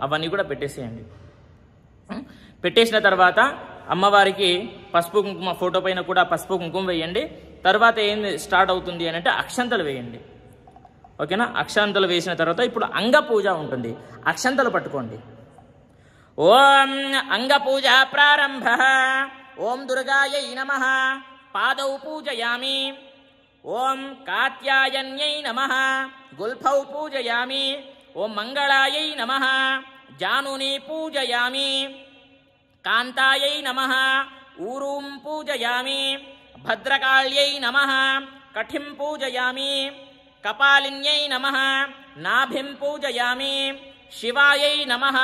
అవన్నీ కూడా పెట్టేసేయండి. పెట్టేసిన తర్వాత అమ్మవారికి పసుపు కుంకుమ ఫోటో పైన కూడా పసుపు కుంకుమ వేయండి. తర్వాత ఏం స్టార్ట్ అవుతుంది అని అంటే అక్షంతలు వేయండి. ఓకేనా? అక్షంతలు వేసిన తర్వాత ఇప్పుడు అంగ పూజ ఉంటుంది. అక్షంతలు పట్టుకోండి. ఓం అంగ పూజ ప్రారంభ. ఓం దుర్గాయై నమః పాదౌ పూజయామి. ఓం కాత్యాయన్యై నమః గుల్ఫౌ పూజయామి. ఓం మంగళాయై నమః జానుని పూజయామి. కాంతాయై నమః ఊరూం పూజయామి. భద్రకాళ్యై నమః కఠిం పూజయామి. కపాలిన్యై నమః నాభిం పూజయామి. శివాయై నమః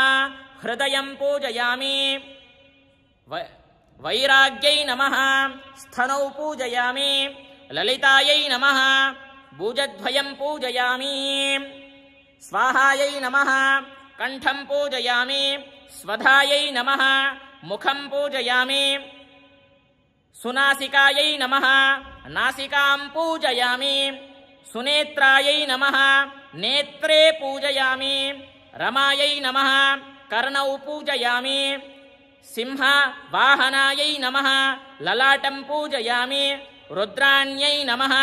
హృదయం పూజయామి. వైరాగ్యై నమః స్థనౌ పూజయామి. లలితాయై నమః భుజద్వయం పూజయామి. స్వాహాయై నమః కంఠం పూజయామి. స్వధాయై నమః ముఖం పూజయామి. సునాసికాయై నమః నాసికాం పూజయామి. సునేత్రాయై నమః నేత్రే పూజయామి. రమాయై నమః కర్ణౌ పూజయామి. సింహ వాహనాయై నమః లలాటం పూజయామి. రుద్రాణ్యై నమః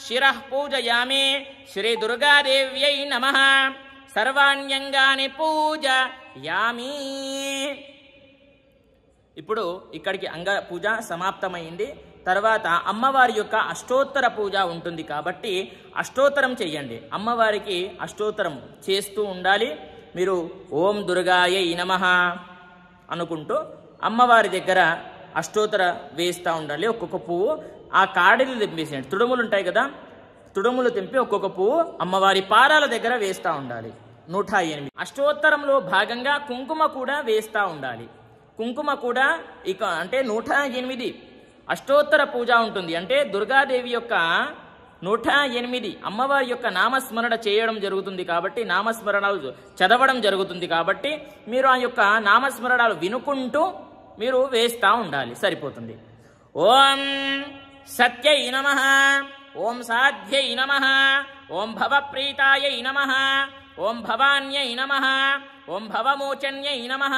శిరః పూజయామి. శ్రీ దుర్గాదేవ్యై నమః సర్వాణ్యంగాని పూజయామి. ఇప్పుడు ఇక్కడికి అంగ పూజ సమాప్తమైంది. తర్వాత అమ్మవారి యొక్క అష్టోత్తర పూజ ఉంటుంది కాబట్టి అష్టోత్తరం చెయ్యండి. అమ్మవారికి అష్టోత్తరం చేస్తూ ఉండాలి. మీరు ఓం దుర్గాయై నమః అనుకుంటూ అమ్మవారి దగ్గర అష్టోత్తర వేస్తూ ఉండాలి. ఒక్కొక్క పువ్వు ఆ కాడిలు తెంపేసేయండి. తుడుములు ఉంటాయి కదా, తుడుములు తెంపి ఒక్కొక్క పువ్వు అమ్మవారి పాదాల దగ్గర వేస్తూ ఉండాలి. 108 అష్టోత్తరంలో భాగంగా కుంకుమ కూడా వేస్తూ ఉండాలి. కుంకుమ కూడా అంటే 108 అష్టోత్తర పూజ ఉంటుంది. అంటే దుర్గాదేవి యొక్క 108 అమ్మవారి యొక్క నామస్మరణ చేయడం జరుగుతుంది కాబట్టి, నామస్మరణాలు చదవడం జరుగుతుంది కాబట్టి మీరు ఆ యొక్క నామస్మరణాలు వినుకుంటూ మీరు వేస్తూ ఉండాలి, సరిపోతుంది. ఓం సత్యై నమః. ఓం సాధ్యై నమః. ఓం భవప్రీతాయై నమః. ఓం భవాన్యై నమః. ఓం భవమోచన్యై నమః.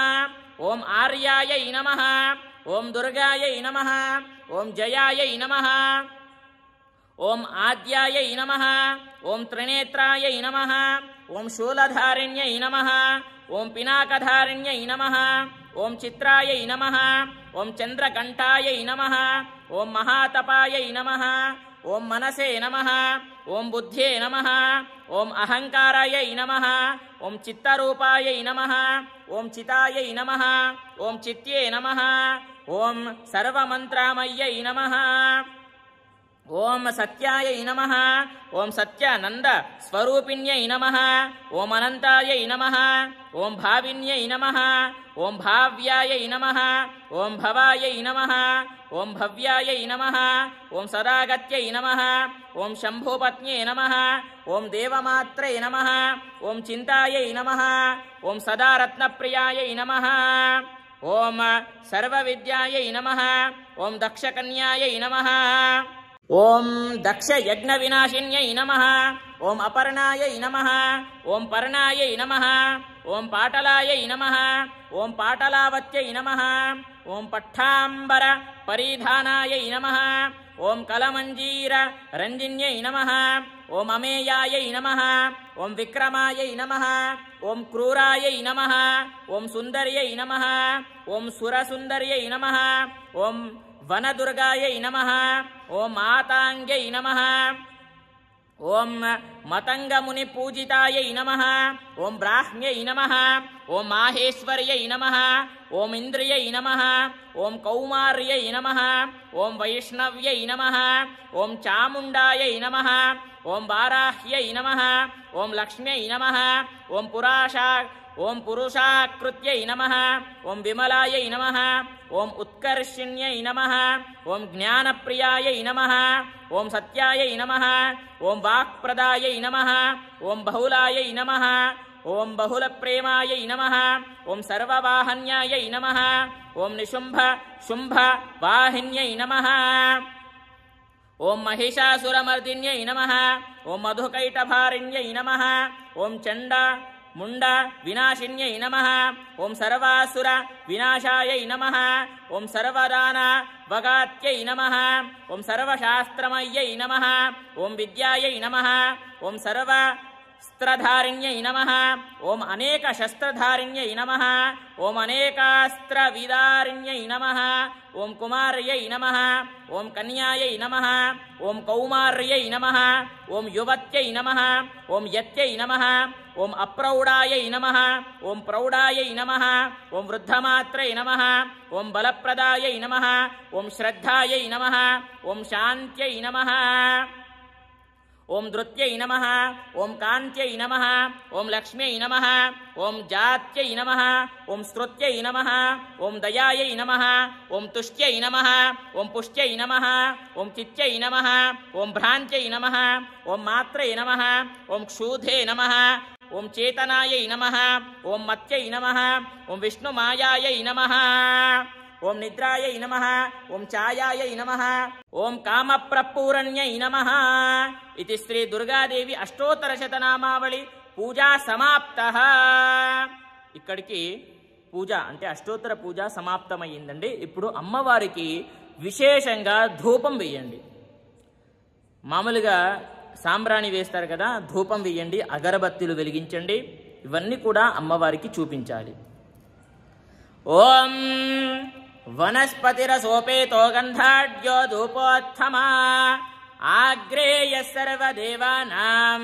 ఓం ఆర్యాయై నమః. ఓం దుర్గాయై నమః. ఓం జయాయై నమః. ఓం ఆద్యాయై నమః. ఓం త్రినేత్రాయై నమః. ఓం శూలధారిణ్యై నమః. ఓం పినాకధారిణ్యై నమః. ఓం చిత్రాయై నమః. ఓం చంద్రకంఠాయై నమః. ఓం మహాతపాయై నమః. ఓం మనసే నమః. ఓం బుద్ధ్యే నమః. ఓం అహంకారాయై నమః. ఓం చిత్తరూపాయై నమః. ఓం చితాయై నమః. ఓం చిత్యే నమః. ఓం సర్వమంత్రామయ్యై నమః. ఓం సత్యాయ నమః. ఓం సత్యానంద స్వరూపిణ్యై నమః. ఓం అనంతాయ నమః. ఓం భావిన్యై నమః. ఓం భావ్యాయ నమః. ఓం భవాయ నమః. ఓం భవ్యాయ నమః. ఓం సదాగత్యై నమః. ఓం శంభోపత్న్యై నమః. ఓం దేవమాత్రే నమః. ఓం చింతాయై నమః. ఓం సదారత్నప్రియాయ నమః. ఓం సర్వవిద్యాయై నమః. ఓం దక్షకన్యాయై నమః. ఓం దక్ష యజ్ఞ వినాశిన్యై నమః. ఓం అపర్ణాయై నమః. ఓం పర్ణాయై నమః. ఓం పాటలాయై నమః. ఓం పాటలావత్యై నమః. ఓం పట్టాంబర పరిధానాయై నమః. ఓం కలమంజీర రంజిన్యై నమః. ఓం అమేయాయై నమః. ఓం విక్రమాయై నమః. ఓం క్రూరాయై నమః. ఓం సుందర్యై నమః. ఓం సురసుందర్యై నమః. ఓం వనదుర్గాయై నమః. ఓం మాతాంగ్యై నమః. ఓం మతంగముని పూజితాయై నమః. ఓం బ్రాహ్మ్యై నమః. ఓం మాహేశ్వర్యై నమః. ఓం ఇంద్రియై నమః. ఓం కౌమార్యై నమః. ఓం వైష్ణవ్యై నమః. ఓం చాముండాయై నమః. ఓం వారాహ్యై నమః. ఓం లక్ష్మ్యై నమః. ఓం పురుషాకృత్యై నమః. ఓం విమలాయై నమః. ఓం ఉత్కర్షిణ్యై నమః. ఓం జ్ఞానప్రియాయై నమః. ఓం సత్యాయై నమః. ఓం వాక్ప్రదాయై నమః. ఓం బహుళాయై నమః. ఓం బహుళప్రేమాయై నమః. ఓం సర్వవాహన్యాయై నమః. ఓం నిశుంభ శుంభ వాహిన్యై నమః. ఓం మహిషాసురమర్దిన్యై నమః. ఓం మధుకైటభారిణ్యై నమః. ఓం చండ ముండ వినాశిన్యై నమః. ఓం సర్వాసుర వినాశాయై నమః. ఓం సర్వదాన వగాత్యై నమః. ఓం సర్వశాస్త్రమయ్యై నమః. ఓం విద్యాయై నమః. ఓం సర్వస్త్రధారిణ్యై నమః. ఓం అనేక శస్త్రధారిణ్యై నమః. ఓం అనేకాస్త్ర విదారిణ్యై నమః. ఓం కుమార్యై నమః. ఓం కన్యాయై నమః. ఓం కౌమార్యై నమః. ఓం యువత్యై నమః. ఓం యత్యై నమః. ఓం అప్రౌఢాయై నమః. ఓం ప్రౌఢాయై నమః. ఓం వృద్ధమాత్రై నమః. ఓం బలప్రదాయై నమః. ఓం శ్రద్ధాయై నమః. ఓం శాంత్యై నమః. ఓం ధృత్యై నమః. ఓం కాంత్యై నమః. ఓం లక్ష్మ్యై నమః. ఓం జాత్యై నమః. ఓం స్తృత్యై నమః. ఓం దయాయై నమః. ఓం తుష్ట్యై నమః. ఓం పుష్ట్యై నమః. ఓం చిత్యై నమః. ఓం భ్రాంత్యై నమః. ఓం మాత్రై నమః. ఓం క్షూధే నమః. ఓం చేతనాయై నమః. ఓం మత్యై నమః. ఓం విష్ణుమాయాయై నమః. ఓం నిద్రాయై నమః. ఓం ఛాయాయై నమః. ఓం కామప్రపూరణ్యై నమః. ఇది శ్రీ దుర్గాదేవి అష్టోత్తర శతనామావళి పూజా సమాప్తః. ఇక్కడికి పూజ అంటే అష్టోత్తర పూజ సమాప్తమయ్యిందండి. ఇప్పుడు అమ్మవారికి విశేషంగా ధూపం వేయండి. మామూలుగా సాంబ్రాణి వేస్తారు కదా, ధూపం వేయండి, అగరబత్తులు వెలిగించండి. ఇవన్నీ కూడా అమ్మవారికి చూపించాలి. ఓం వనస్పతిరసోపేతో గంధాఢ్యో ధూపోత్తమా ఆగ్రేయ సర్వదేవానాం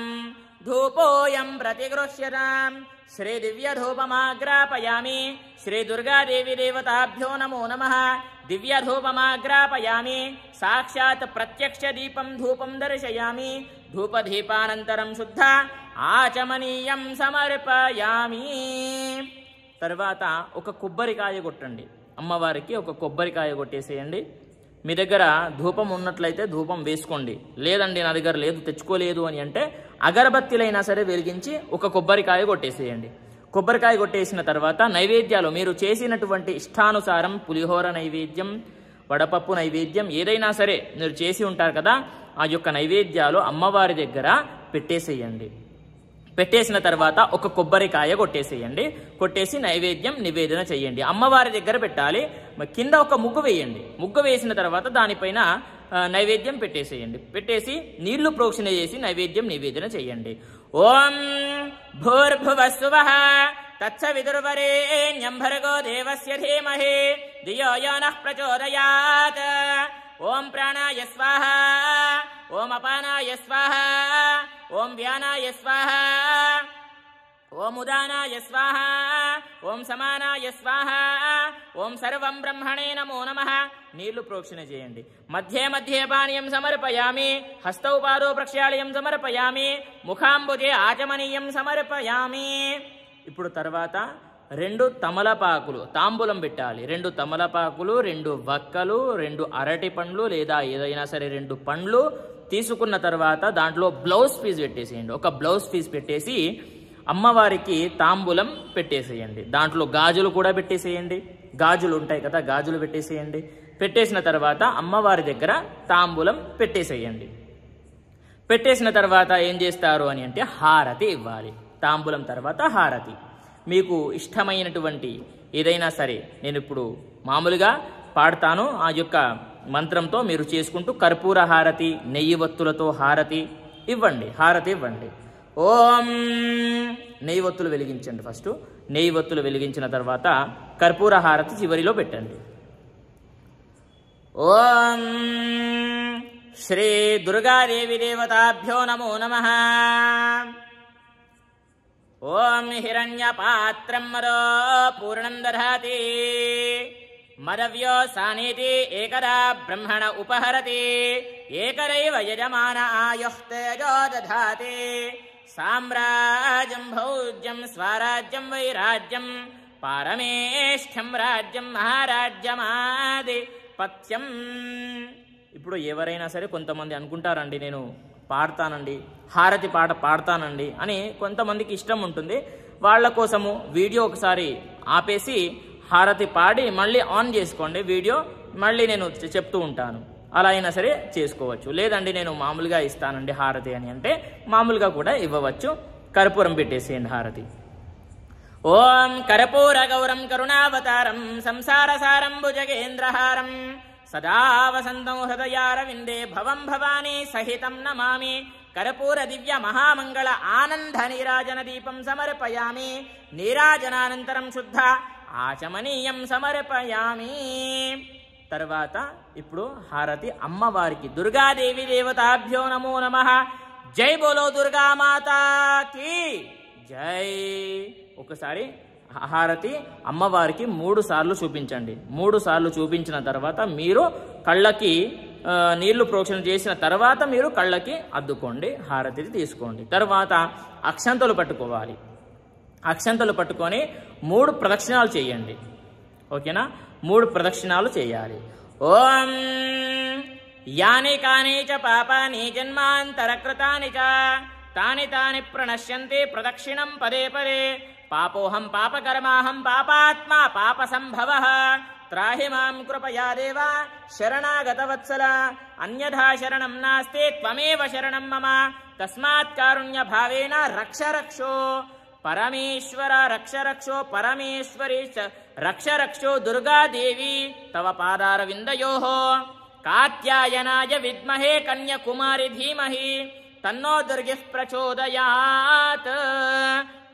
ధూపోయం ప్రతిగృహ్యతాం. శ్రీ దివ్యధూపమాగ్రాపయామి. శ్రీ దుర్గాదేవి దేవతాభ్యో నమో నమః. దివ్యధూపమాగ్రాపయామి. సాక్షాత్ ప్రత్యక్ష దీపం ధూపం దర్శయామి. ధూపదీపానంతరం శుద్ధ ఆచమనీయం సమర్పయామి. తర్వాత ఒక కొబ్బరికాయ కొట్టండి. అమ్మవారికి ఒక కొబ్బరికాయ కొట్టేసేయండి. మీ దగ్గర ధూపం ఉన్నట్లయితే ధూపం వేసుకోండి. లేదండి నా దగ్గర లేదు, తెచ్చుకోలేదు అని అంటే అగరబత్తిలైనా సరే వెలిగించి ఒక కొబ్బరికాయ కొట్టేసేయండి. కొబ్బరికాయ కొట్టేసిన తర్వాత నైవేద్యాలు మీరు చేసినటువంటి ఇష్టానుసారం పులిహోర నైవేద్యం, వడపప్పు నైవేద్యం ఏదైనా సరే మీరు చేసి ఉంటారు కదా, ఆ యొక్క నైవేద్యాలు అమ్మవారి దగ్గర పెట్టేసేయండి. పెట్టేసిన తర్వాత ఒక కొబ్బరికాయ కొట్టేసేయండి. కొట్టేసి నైవేద్యం నివేదన చేయండి. అమ్మవారి దగ్గర పెట్టాలి. కింద ఒక ముగ్గు వేయండి. ముగ్గు వేసిన తర్వాత దానిపైన నైవేద్యం పెట్టేసేయండి. పెట్టేసి నీళ్లు ప్రోక్షణ చేసి నైవేద్యం నివేదన చేయండి. ఓం భూర్భువస్సువః తత్సవితుర్వరేణ్యం భర్గో దేవస్య ధీమహి ధియో యో నః ప్రచోదయాత్. ఓం ప్రాణాయ స్వాహ. ఓం అపానాయ స్వాహ. ఓం వ్యానాయ స్వాహ. ఓం ఉదానాయ స్వాహ, ఓం సమానాయ స్వాహ, ఓం సర్వం బ్రహ్మణే నమో నమః. నీళ్లు ప్రోక్షణ చేయండి. మధ్యే మధ్యే పానీయం సమర్పయామి, హస్తౌ పాదో ప్రక్షాళయం సమర్పయామి, ముఖాంబుజే ఆచమనీయం సమర్పయామి. ఇప్పుడు తర్వాత 2 తమలపాకులు తాంబూలం పెట్టాలి. 2 తమలపాకులు, 2 వక్కలు, 2 అరటి పండ్లు లేదా ఏదైనా సరే 2 పండ్లు తీసుకున్న తర్వాత దాంట్లో బ్లౌజ్ పీస్ పెట్టేసేయండి. ఒక బ్లౌజ్ పీస్ పెట్టేసి అమ్మవారికి తాంబూలం పెట్టేసేయండి. దాంట్లో గాజులు కూడా పెట్టేసేయండి. గాజులు ఉంటాయి కదా, గాజులు పెట్టేసేయండి. పెట్టేసిన తర్వాత అమ్మవారి దగ్గర తాంబూలం పెట్టేసేయండి. పెట్టేసిన తర్వాత ఏం చేస్తారు అని అంటే హారతి ఇవ్వాలి. తాంబూలం తర్వాత హారతి. మీకు ఇష్టమైనటువంటి ఏదైనా సరే నేను ఇప్పుడు మామూలుగా పాడతాను, ఆ యొక్క మంత్రంతో మీరు చేసుకుంటూ కర్పూర హారతి, నెయ్యి వత్తులతో హారతి ఇవ్వండి. హారతి ఇవ్వండి. ఓం నెయ్యి వత్తులు వెలిగించండి. ఫస్ట్ నెయ్యి వత్తులు వెలిగించిన తర్వాత కర్పూర హారతి చివరిలో పెట్టండి. ఓం శ్రీ దుర్గాదేవి దేవతాభ్యో నమో నమః. ఓం హిరణ్యపాత్రం మదో పూర్ణం దధాతి, మదవ్యో సానేతి ఏకదా బ్రహ్మణ ఉపహరతి, ఏకరైవ యజమాన ఆయుః తేజో దధాతి, సామ్రాజ్యం భౌజ్యం స్వరాజ్యం వైరాజ్యం, పారమేష్ఠ్యం రాజ్యం మహారాజ్యమాది పత్యం. ఇప్పుడు ఎవరైనా సరే కొంతమంది అనుకుంటారండి నేను పాడతానండి, హారతి పాట పాడతానండి అని కొంతమందికి ఇష్టం ఉంటుంది. వాళ్ళ కోసము వీడియో ఒకసారి ఆపేసి హారతి పాడి మళ్ళీ ఆన్ చేసుకోండి వీడియో, మళ్ళీ నేను చెప్తూ ఉంటాను. అలా అయినా సరే చేసుకోవచ్చు. లేదండి నేను మామూలుగా ఇస్తానండి హారతి అని అంటే మామూలుగా కూడా ఇవ్వవచ్చు. కర్పూరం పెట్టేసేయండి హారతి. ఓం కర్పూర గౌరం కరుణావతారం సంసారసారం భుజగేంద్రహారం సదా వసంతం హృదయారవిందే భవం భవానీ సహితం నమామి. కర్పూర దివ్య మహామంగళ ఆనంద నీరాజన దీపం సమర్పయామి. నీరాజనానంతరం శుద్ధ ఆచమనీయం సమర్పయామి. తర్వాత ఇప్పుడు హారతి అమ్మవారికి. దుర్గాదేవి దేవతాభ్యో నమో నమః. జై బోలో దుర్గామాతాకి జై. ఒకసారి హారతి అమ్మవారికి 3 సార్లు చూపించండి. 3 సార్లు చూపించిన తర్వాత మీరు కళ్ళకి నీళ్లు ప్రోక్షణ చేసిన తర్వాత మీరు కళ్ళకి అద్దుకోండి, హారతిని తీసుకోండి. తర్వాత అక్షంతలు పట్టుకోవాలి. అక్షంతలు పట్టుకొని 3 ప్రదక్షిణాలు చేయండి. ఓకేనా? 3 ప్రదక్షిణాలు చేయాలి. ఓం యాని కాని చ పాపాని జన్మాంతరకృతాని చ తాని తాని ప్రణశ్యంతి ప్రదక్షిణం పదే పదే. పాపోహం పాపకర్మాహం పాపాత్మా పాప సంభవః. త్రాహి మాం కృపయా దేవ శరణాగతవత్సల. అన్యథా శరణం నాస్తి త్వమేవ శరణం మమ. తస్మాత్ కారుణ్య భావేన రక్ష రక్షో పరమేశ్వర రక్ష రక్షో పరమేశ్వరి రక్ష రక్షో దుర్గాదేవి తవ పాదారవిందయోః. కాత్యాయనాయ విద్మహే కన్యాకుమారి ధీమహి తన్నో దుర్గిః ప్రచోదయాత్.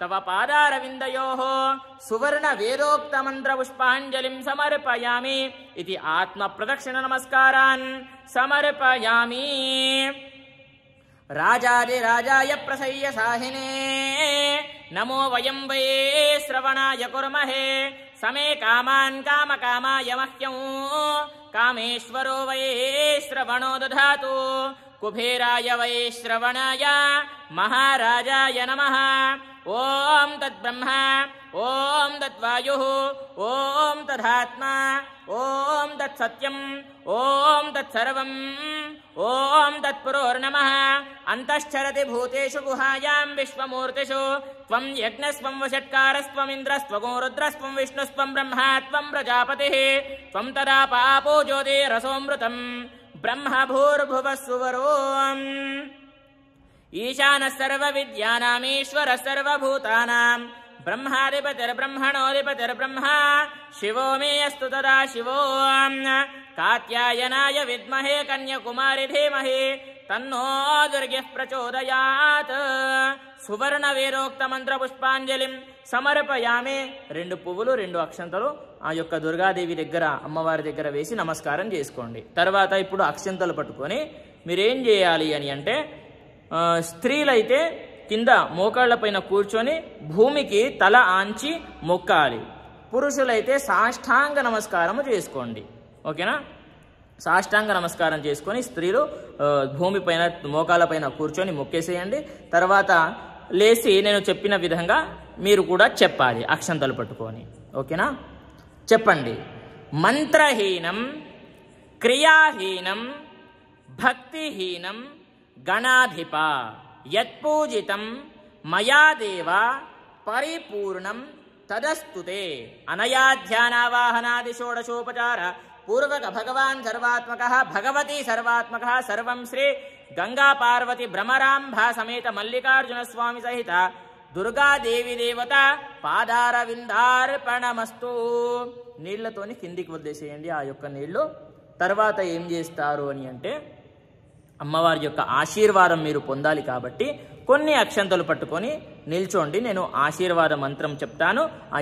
తవ పాదారవిందయోః సువర్ణ వేదోక్త మంత్ర పుష్పాంజలిం సమర్పయామి. ఇది ఆత్మ ప్రదక్షిణ నమస్కారాన్ సమర్పయామి. రాజాదిరాజాయ ప్రసయ్య సాహినే నమో వయం వై శ్రవణాయ కుర్మహే. సమే కామాన్ కామకామాయ మహ్యం కామేశ్వరో వై శ్రవణో దధాతు. కుబేరాయ వై శ్రవణాయ మహారాజాయ నమః. ఓం తద్బ్రహ్మ ఓం తద్వాయుః ఓం తదాత్మా ఓం తత్సత్యం ఓం తత్సర్వం ఓం తత్పురోర్నమః. అంతశ్చరతి భూతేషు గుహాయాం విశ్వమూర్తిషు త్వం యజ్ఞస్త్వం వషట్కారస్త్వం ఇంద్రస్త్వం రుద్రస్త్వం విష్ణుస్త్వం బ్రహ్మా త్వం ప్రజాపతిః. త్వం తదా పాపో జ్యోతిరసోమృతం బ్రహ్మ భూర్భువః సువరోం. ఈశానః సర్వవిద్యానామీశ్వరः సర్వభూతానాం బ్రహ్మాధిపతిర్బ్రహ్మణోధిపతిర్బ్రహ్మ. శివో మే అస్తు తదా శివో. కాత్యాయనాయ విద్మహే కన్యాకుమారి ధీమహి తన్నో దుర్గిః ప్రచోదయాత్. సువర్ణ వేదోక్త మంత్ర పుష్పాంజలిం సమర్పయామి. 2 పువ్వులు 2 అక్షంతలు ఆ యొక్క దుర్గాదేవి దగ్గర అమ్మవారి దగ్గర వేసి నమస్కారం చేసుకోండి. తర్వాత ఇప్పుడు అక్షంతలు పట్టుకొని మీరేం చేయాలి అని అంటే స్త్రీలైతే కింద మోకాళ్లపైన కూర్చొని భూమికి తల ఆంచి మొక్కాలి. పురుషులైతే సాష్టాంగ నమస్కారము చేసుకోండి. ఓకేనా? సాష్టాంగ నమస్కారం చేసుకొని స్త్రీలు భూమిపైన మోకాళ్ళపైన కూర్చొని మొక్కేసేయండి. తర్వాత లేచి నేను చెప్పిన విధంగా మీరు కూడా చెప్పాలి అక్షంతలు పట్టుకొని. ఓకేనా? చెప్పండి. మంత్రహీనం, క్రియాహీనం, భక్తిహీనం గణాధిప యత్పూజితం మయా దేవ పరిపూర్ణం తదస్తుతే. అనయా ధ్యానావాహనాది షోడశోపచార పూర్వక భగవాన్ సర్వాత్మక భగవతి సర్వాత్మక సర్వం శ్రీ గంగా పార్వతి భ్రమరాంభ సమేత మల్లికార్జున స్వామి సహిత దుర్గాదేవి దేవత పాదారవిందార్పణమస్తు. నీళ్లతోని కిందికి వదిలేసేయండి ఆ యొక్క నీళ్లు. తర్వాత ఏం చేస్తారు అని అంటే, అమ్మవారి యొక్క ఆశీర్వాదం మీరు పొందాలి కాబట్టి కొన్ని అక్షంతలు పట్టుకొని నిల్చోండి. నేను ఆశీర్వాద మంత్రం చెప్తాను. ఆ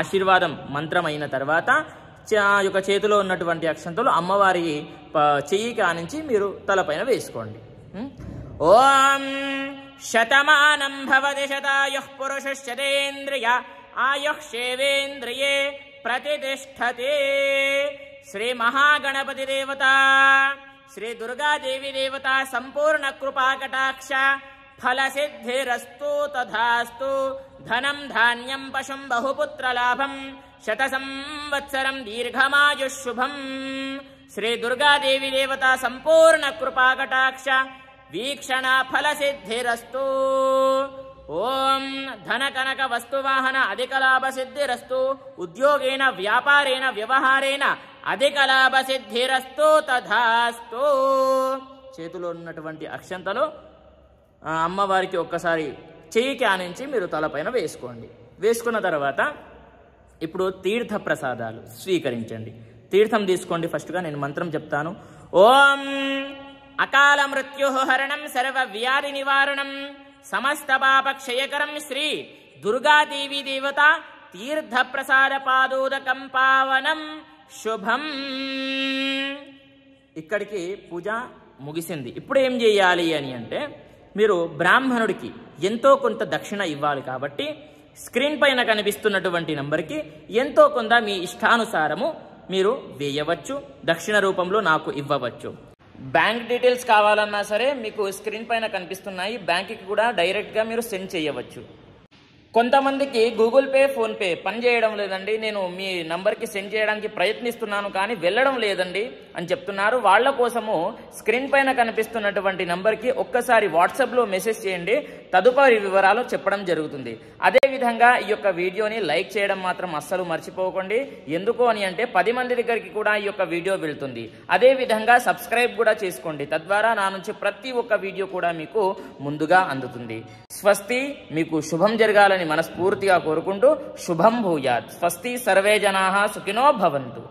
ఆశీర్వాదం మంత్రం అయిన తర్వాత ఆ యొక్క చేతిలో ఉన్నటువంటి అక్షంతలు అమ్మవారి చెయ్యి కానించి మీరు తలపైన వేసుకోండి. ఓం శతమానం భవతి శతాయుః పురుషశ్చతేంద్రియ ఆయుః శేవేంద్రియే ప్రతిష్ఠతే. శ్రీ మహాగణపతి దేవత, శ్రీ దుర్గాదేవి దేవత సంపూర్ణ కృపాకటాక్ష ఫలసిద్ధిరస్తు తథాస్తు. ధనం ధాన్యం పశుం బహుపుత్ర లాభం శత సంవత్సరం దీర్ఘమాయుశుభం. శ్రీ దుర్గాదేవి దేవత సంపూర్ణ కృపాకటాక్ష వీక్షణ ఫలసిద్ధిరస్తు. ఓం ధన కనక వస్తువాహన అధిక లాభ సిద్ధిరస్తు. ఉద్యోగేన వ్యాపారేణ వ్యవహారేణ అధిక లాభ సిద్ధిరస్తు తథాస్తు. చేతిలో ఉన్నటువంటి అక్షంతలు అమ్మవారికి ఒక్కసారి చెయ్యికి ఆనించి మీరు తలపైన వేసుకోండి. వేసుకున్న తర్వాత ఇప్పుడు తీర్థ ప్రసాదాలు స్వీకరించండి. తీర్థం తీసుకోండి. ఫస్ట్గా నేను మంత్రం చెప్తాను. ఓం అకాల మృత్యు హరణం సర్వ వ్యాధి నివారణం సమస్త పాప క్షయకరం శ్రీ దుర్గాదేవి దేవత తీర్థ ప్రసాద పాదోదకం పావనం శుభం. ఇక్కడికి పూజ ముగిసింది. ఇప్పుడు ఏం చేయాలి అని అంటే, మీరు బ్రాహ్మణుడికి ఎంతో కొంత దక్షిణ ఇవ్వాలి. కాబట్టి స్క్రీన్ పైన కనిపిస్తున్నటువంటి నంబర్కి ఎంతో కొంత మీ ఇష్టానుసారము మీరు వేయవచ్చు. దక్షిణ రూపంలో నాకు ఇవ్వవచ్చు. బ్యాంక్ డీటెయిల్స్ కావాలన్నా సరే మీకు స్క్రీన్ పైన కనిపిస్తున్నాయి. బ్యాంక్కి కూడా డైరెక్ట్గా మీరు సెండ్ చేయవచ్చు. కొంతమందికి గూగుల్ పే, ఫోన్పే పని చేయడం లేదండి, నేను మీ నంబర్కి సెండ్ చేయడానికి ప్రయత్నిస్తున్నాను కానీ వెళ్ళడం లేదండి అని చెప్తున్నారు. వాళ్ళ కోసము స్క్రీన్ పైన కనిపిస్తున్నటువంటి నంబర్కి ఒక్కసారి వాట్సాప్లో మెసేజ్ చేయండి. తదుపరి వివరాలు చెప్పడం జరుగుతుంది. అదేవిధంగా ఈ యొక్క వీడియోని లైక్ చేయడం మాత్రం అస్సలు మర్చిపోకండి. ఎందుకు అని అంటే 10 మంది దగ్గరికి కూడా ఈ యొక్క వీడియో వెళ్తుంది. అదేవిధంగా సబ్స్క్రైబ్ కూడా చేసుకోండి. తద్వారా నా నుంచి ప్రతి ఒక్క వీడియో కూడా మీకు ముందుగా అందుతుంది. స్వస్తి. మీకు శుభం జరగాలని మనస్ఫూర్తిగా కోరుకుంటూ శుభం భూయాత్. స్వస్తి. సర్వే జనాః సుఖినో భవంతు.